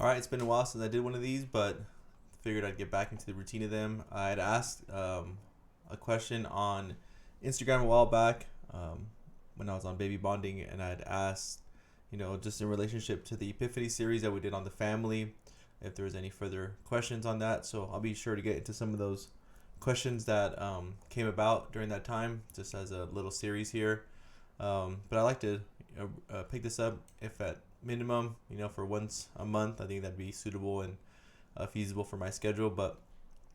All right, it's been a while since I did one of these, but figured I'd get back into the routine of them. I had asked a question on Instagram a while back when I was on baby bonding, and I had asked, just in relationship to the Epiphany series that we did on the family, if there was any further questions on that. So I'll be sure to get into some of those questions that came about during that time, just as a little series here. But I like to pick this up if at minimum, for once a month. I think that'd be suitable and feasible for my schedule. But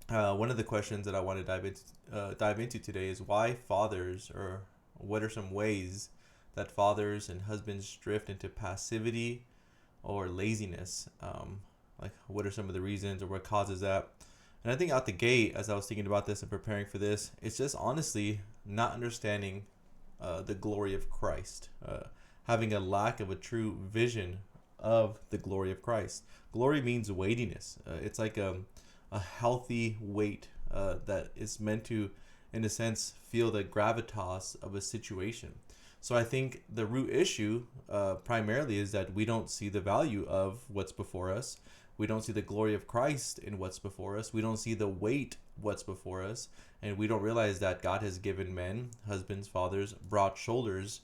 one of the questions that I want to dive into today is why fathers, or what are some ways that fathers and husbands drift into passivity or laziness? Like, what are some of the reasons or what causes that? And I think out the gate, as I was thinking about this and preparing for this, it's just honestly not understanding the glory of Christ, having a lack of a true vision of the glory of Christ. Glory means weightiness. It's like a healthy weight that is meant to, in a sense, feel the gravitas of a situation. So I think the root issue primarily is that we don't see the value of what's before us. We don't see the glory of Christ in what's before us. We don't see the weight what's before us. And we don't realize that God has given men, husbands, fathers, broad shoulders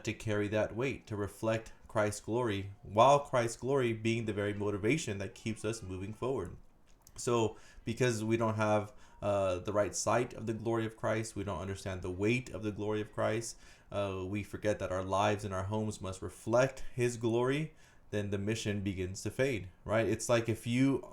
to carry that weight, to reflect Christ's glory, while Christ's glory being the very motivation that keeps us moving forward. So because we don't have the right sight of the glory of Christ, we don't understand the weight of the glory of Christ, we forget that our lives and our homes must reflect His glory, then the mission begins to fade, right? It's like if you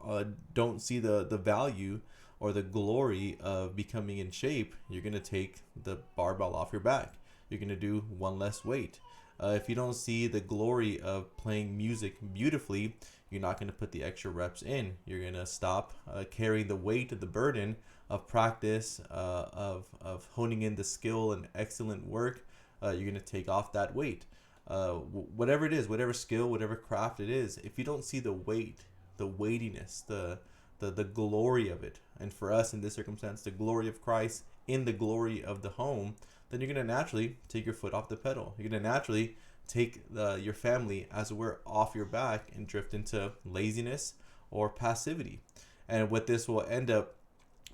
don't see the value or the glory of becoming in shape, you're going to take the barbell off your back. You're going to do one less weight. If you don't see the glory of playing music beautifully, you're not going to put the extra reps in. You're going to stop carrying the weight of the burden of practice, of honing in the skill and excellent work. You're going to take off that weight. Whatever it is, whatever skill, whatever craft it is, if you don't see the weight, the weightiness, the glory of it, and for us in this circumstance, the glory of Christ in the glory of the home, then you're going to naturally take your foot off the pedal. You're going to naturally take your family, as it were, off your back and drift into laziness or passivity. And what this will end up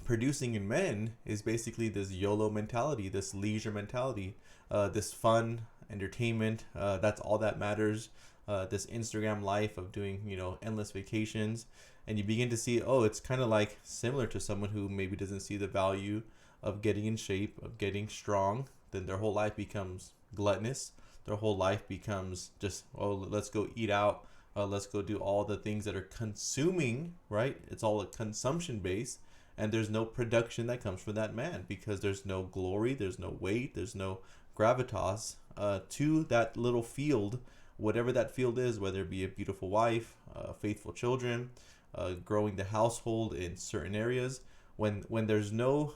producing in men is basically this YOLO mentality, this leisure mentality, this fun, entertainment, that's all that matters, this Instagram life of doing, endless vacations. And you begin to see, oh, it's kind of like similar to someone who maybe doesn't see the value of getting in shape, of getting strong. Then their whole life becomes gluttonous. Their whole life becomes just, oh, let's go eat out. Let's go do all the things that are consuming, right? It's all a consumption base. And there's no production that comes from that man, because there's no glory, there's no weight, there's no gravitas to that little field, whatever that field is, whether it be a beautiful wife, faithful children, growing the household in certain areas. When there's no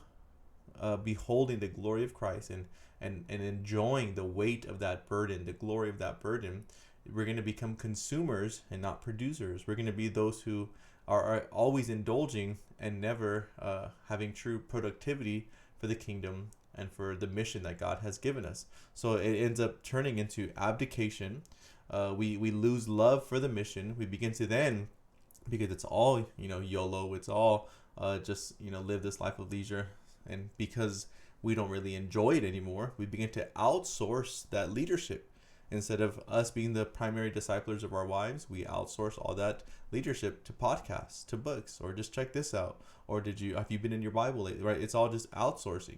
beholding the glory of Christ and enjoying the weight of that burden, the glory of that burden, we're going to become consumers and not producers. We're going to be those who are always indulging and never having true productivity for the kingdom and for the mission that God has given us. So it ends up turning into abdication. We lose love for the mission. We begin to then, because it's all, YOLO, it's all just, live this life of leisure. And because we don't really enjoy it anymore, we begin to outsource that leadership. Instead of us being the primary disciplers of our wives, we outsource all that leadership to podcasts, to books, or just check this out. Or have you been in your Bible lately, right? It's all just outsourcing.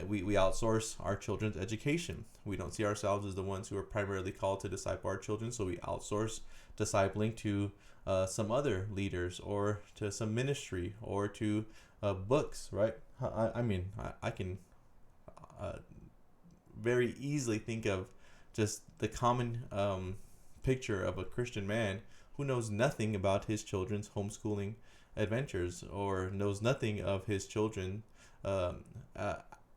We outsource our children's education. We don't see ourselves as the ones who are primarily called to disciple our children, so we outsource discipling to some other leaders, or to some ministry, or to books, right? I can very easily think of just the common picture of a Christian man who knows nothing about his children's homeschooling adventures, or knows nothing of his children's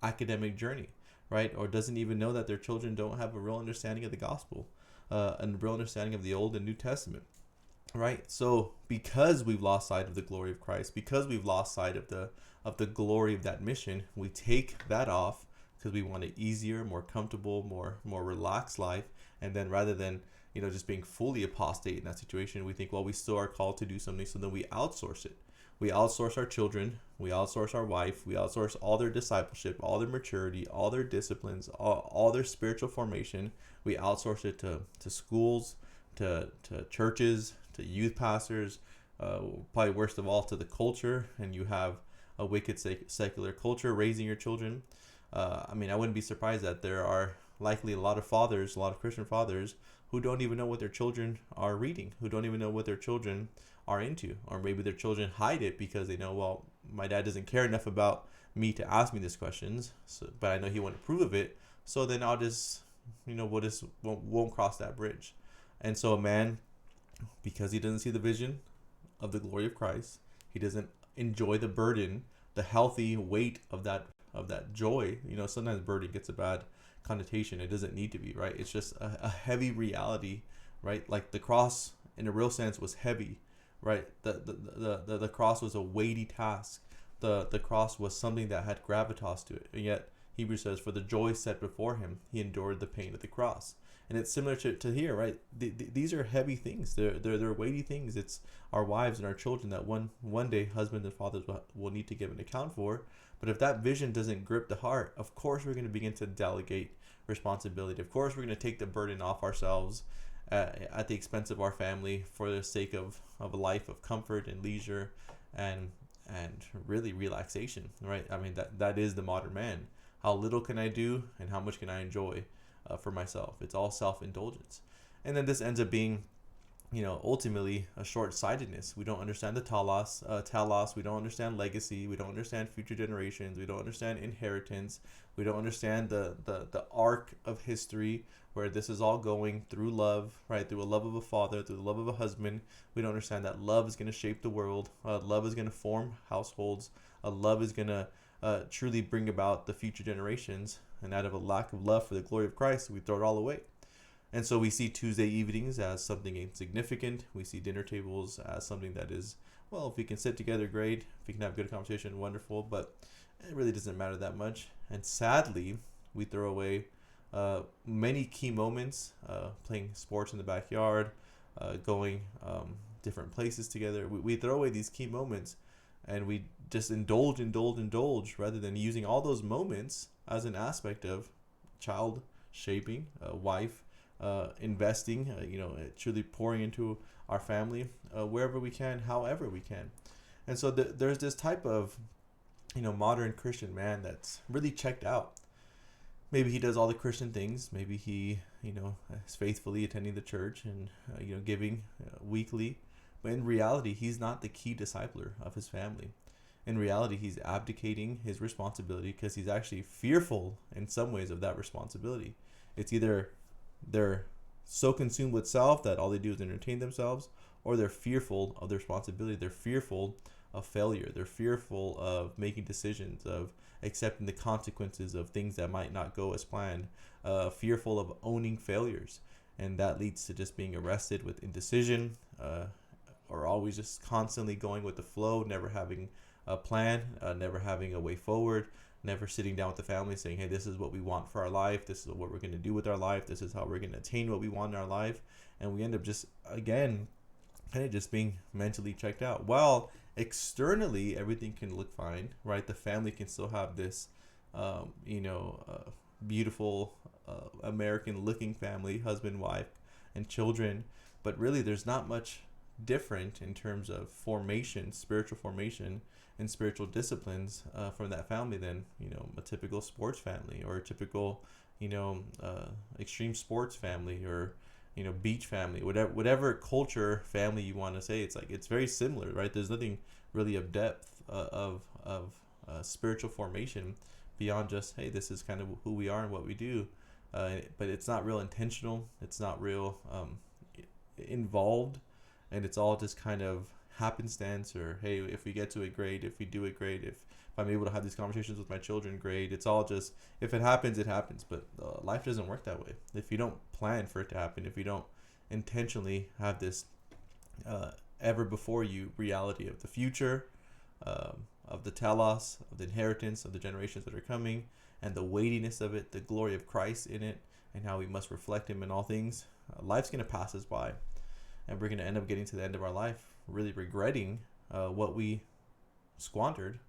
academic journey, right? Or doesn't even know that their children don't have a real understanding of the gospel, and a real understanding of the Old and New Testament, right? So because we've lost sight of the glory of Christ, because we've lost sight of the glory of that mission, we take that off because we want an easier, more comfortable, more relaxed life. And then rather than just being fully apostate in that situation. We think, well, we still are called to do something, so then we outsource it. We outsource our children, we outsource our wife, we outsource all their discipleship, all their maturity, all their disciplines, all their spiritual formation. We outsource it to schools, to churches, to youth pastors, probably worst of all to the culture, and you have a wicked secular culture raising your children. I wouldn't be surprised that there are likely a lot of fathers, a lot of Christian fathers, who don't even know what their children are reading, who don't even know what their children are into, or maybe their children hide it because they know, well, my dad doesn't care enough about me to ask me these questions, but I know he won't approve of it, so then I'll just, won't cross that bridge. And so a man, because he doesn't see the vision of the glory of Christ, he doesn't enjoy the burden, the healthy weight of that joy. Sometimes burden gets a bad connotation. It doesn't need to be, right? It's just a heavy reality, right? Like the cross in a real sense was heavy, right? The cross was a weighty task. The cross was something that had gravitas to it, and yet Hebrews says, for the joy set before him, he endured the pain of the cross. And it's similar to here, right? These are heavy things. They're weighty things. It's our wives and our children that one day husbands and fathers will need to give an account for. But if that vision doesn't grip the heart, of course we're going to begin to delegate responsibility. Of course we're going to take the burden off ourselves at the expense of our family for the sake of a life of comfort and leisure and really relaxation, right? That is the modern man. How little can I do and how much can I enjoy for myself? It's all self-indulgence. And then this ends up being, ultimately a short-sightedness. We don't understand the talos. We don't understand legacy. We don't understand future generations. We don't understand inheritance. We don't understand the arc of history where this is all going through love, right? Through a love of a father, through the love of a husband. We don't understand that love is going to shape the world. Love is going to form households. Love is going to truly bring about the future generations. And out of a lack of love for the glory of Christ, we throw it all away. And so we see Tuesday evenings as something insignificant. We see dinner tables as something that is, well, if we can sit together, great. If we can have good conversation, wonderful. But it really doesn't matter that much. And sadly, we throw away many key moments, playing sports in the backyard, going different places together. We throw away these key moments, and we just indulge rather than using all those moments as an aspect of child shaping, wife, investing, truly pouring into our family, wherever we can, however we can. And so there's this type of, modern Christian man that's really checked out. Maybe he does all the Christian things. Maybe he, is faithfully attending the church and, giving weekly. But in reality, he's not the key discipler of his family. In reality, he's abdicating his responsibility because he's actually fearful in some ways of that responsibility. It's either they're so consumed with self that all they do is entertain themselves, or they're fearful of their responsibility. They're fearful of failure. They're fearful of making decisions, of accepting the consequences of things that might not go as planned, fearful of owning failures. And that leads to just being arrested with indecision, or always just constantly going with the flow, never having a plan, never having a way forward, never sitting down with the family saying, hey, this is what we want for our life. This is what we're going to do with our life. This is how we're going to attain what we want in our life. And we end up just, again, kind of just being mentally checked out. Well, externally, everything can look fine, right? The family can still have this, beautiful American looking family, husband, wife, and children. But really, there's not much different in terms of formation, spiritual formation, and spiritual disciplines from that family than a typical sports family, or a typical extreme sports family, or beach family, whatever culture family you want to say. It's very similar, right? There's nothing really of depth of spiritual formation beyond just, hey, this is kind of who we are and what we do, but it's not real intentional. It's not real involved, and it's all just kind of happenstance, or hey, if we get to it, great. If we do it, great. If I'm able to have these conversations with my children, great. It's all just, if it happens, it happens. But life doesn't work that way. If you don't plan for it to happen, if you don't intentionally have this ever before you reality of the future, of the telos, of the inheritance of the generations that are coming, and the weightiness of it, the glory of Christ in it, and how we must reflect him in all things, life's going to pass us by, and we're going to end up getting to the end of our life really regretting what we squandered,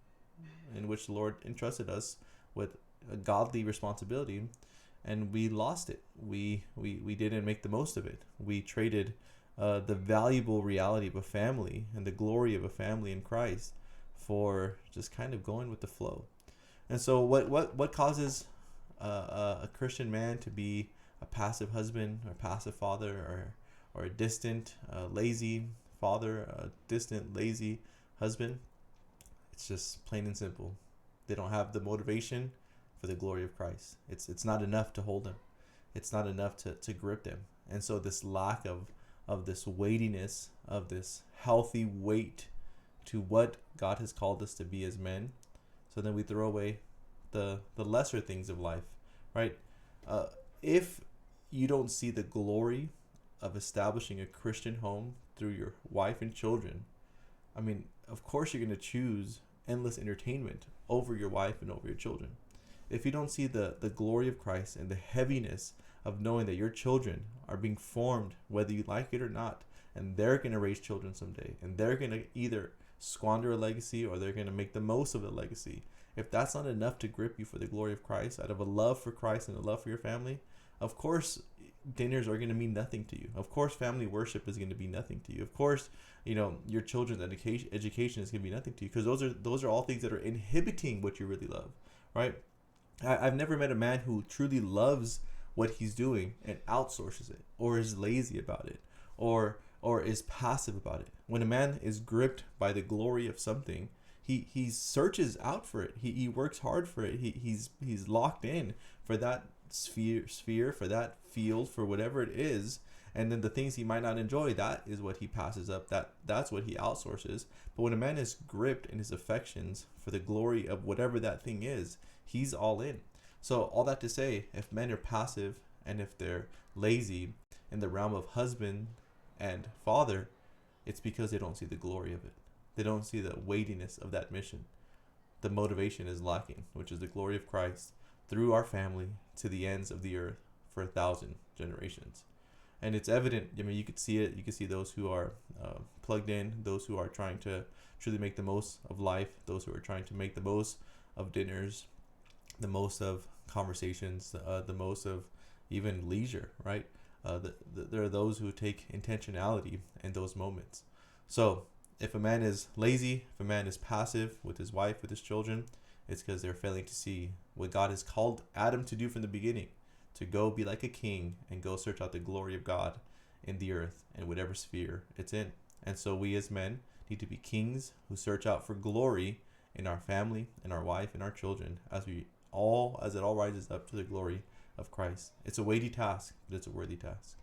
in which the Lord entrusted us with a godly responsibility, and we lost it. We didn't make the most of it. We traded the valuable reality of a family and the glory of a family in Christ for just kind of going with the flow. And so what causes a Christian man to be a passive husband or passive father, or a distant, lazy father, a distant, lazy husband? It's just plain and simple. They don't have the motivation for the glory of Christ. It's not enough to hold them. It's not enough to grip them. And so this lack of this weightiness, of this healthy weight to what God has called us to be as men. So then we throw away the lesser things of life, right? If you don't see the glory of establishing a Christian home through your wife and children, I mean, of course you're going to choose endless entertainment over your wife and over your children. If you don't see the glory of Christ and the heaviness of knowing that your children are being formed, whether you like it or not, and they're going to raise children someday, and they're going to either squander a legacy or they're going to make the most of the legacy. If that's not enough to grip you for the glory of Christ, out of a love for Christ and a love for your family, of course dinners are going to mean nothing to you. Of course family worship is going to be nothing to you. Of course, your children's education is going to be nothing to you, because those are all things that are inhibiting what you really love, right? I've never met a man who truly loves what he's doing and outsources it, or is lazy about it, or is passive about it. When a man is gripped by the glory of something, he searches out for it. He works hard for it. He's locked in for that sphere, for that field, for whatever it is. And then the things he might not enjoy, that is what he passes up. That's what he outsources. But when a man is gripped in his affections for the glory of whatever that thing is, he's all in. So all that to say, if men are passive and if they're lazy in the realm of husband and father, it's because they don't see the glory of it. They don't see the weightiness of that mission. The motivation is lacking, which is the glory of Christ through our family to the ends of the earth for 1,000 generations. And it's evident. I mean, you could see it. You could see those who are plugged in, those who are trying to truly make the most of life, those who are trying to make the most of dinners, the most of conversations, the most of even leisure, right? There are those who take intentionality in those moments. So if a man is lazy, if a man is passive with his wife, with his children, it's because they're failing to see what God has called Adam to do from the beginning, to go be like a king and go search out the glory of God in the earth and whatever sphere it's in. And so we as men need to be kings who search out for glory in our family, in our wife, in our children, as it all rises up to the glory of Christ. It's a weighty task, but it's a worthy task.